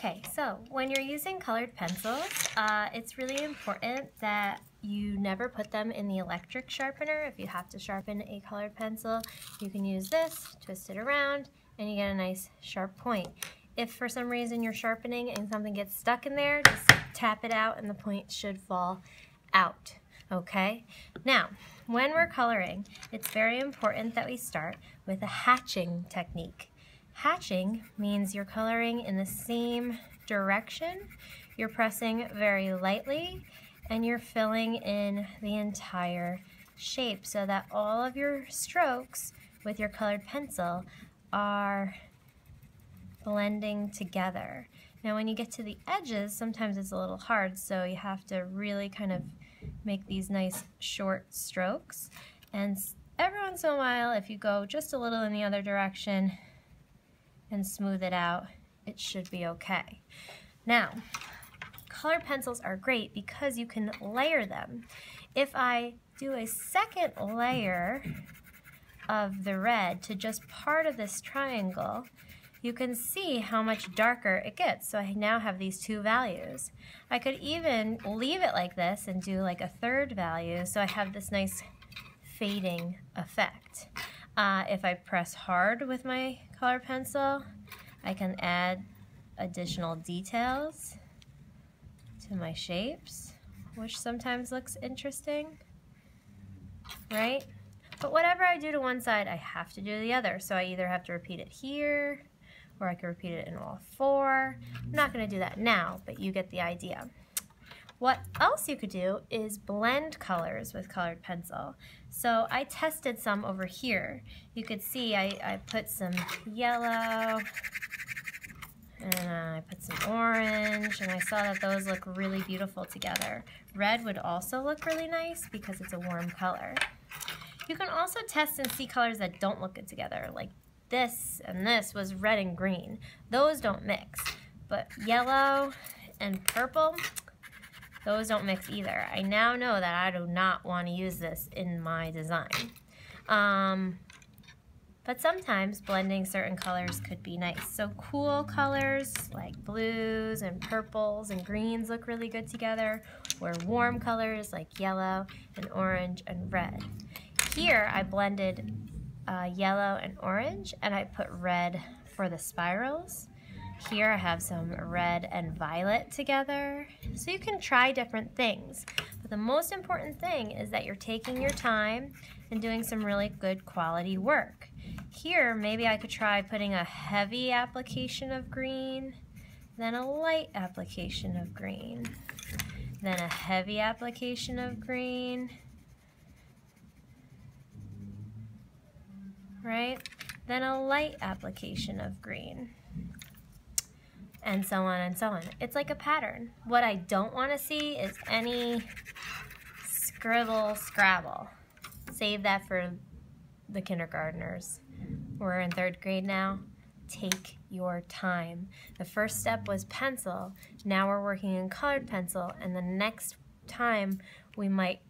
Okay, so when you're using colored pencils, it's really important that you never put them in the electric sharpener. If you have to sharpen a colored pencil, you can use this, twist it around, and you get a nice sharp point. If for some reason you're sharpening and something gets stuck in there, just tap it out and the point should fall out. Okay? Now, when we're coloring, it's very important that we start with a hatching technique. Hatching means you're coloring in the same direction, you're pressing very lightly, and you're filling in the entire shape so that all of your strokes with your colored pencil are blending together. Now when you get to the edges, sometimes it's a little hard, so you have to really kind of make these nice short strokes. And every once in a while, if you go just a little in the other direction and smooth it out, it should be okay. Now, colored pencils are great because you can layer them. If I do a second layer of the red to just part of this triangle, you can see how much darker it gets. So I now have these two values. I could even leave it like this and do like a third value, so I have this nice fading effect. If I press hard with my color pencil, I can add additional details to my shapes, which sometimes looks interesting, right? But whatever I do to one side, I have to do the other. So I either have to repeat it here, or I can repeat it in all four. I'm not going to do that now, but you get the idea. What else you could do is blend colors with colored pencil. So I tested some over here. You could see I put some yellow, and I put some orange, and I saw that those look really beautiful together. Red would also look really nice because it's a warm color. You can also test and see colors that don't look good together, like this and this was red and green. Those don't mix, but yellow and purple, those don't mix either. I now know that I do not want to use this in my design. But sometimes blending certain colors could be nice. So cool colors like blues and purples and greens look really good together, or warm colors like yellow and orange and red. Here I blended yellow and orange, and I put red for the spirals. Here I have some red and violet together. So you can try different things, but the most important thing is that you're taking your time and doing some really good quality work. Here maybe I could try putting a heavy application of green, then a light application of green, then a heavy application of green, right? Then a light application of green, and so on and so on. It's like a pattern. What I don't want to see is any scribble scrabble. Save that for the kindergartners. We're in 3rd grade now. Take your time. The first step was pencil. Now we're working in colored pencil, and the next time we might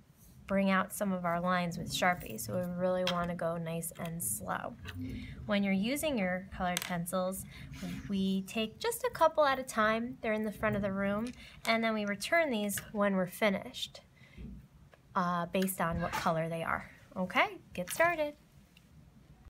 bring out some of our lines with Sharpie, so we really want to go nice and slow. When you're using your colored pencils, we take just a couple at a time. They're in the front of the room, and then we return these when we're finished, based on what color they are. Okay, get started.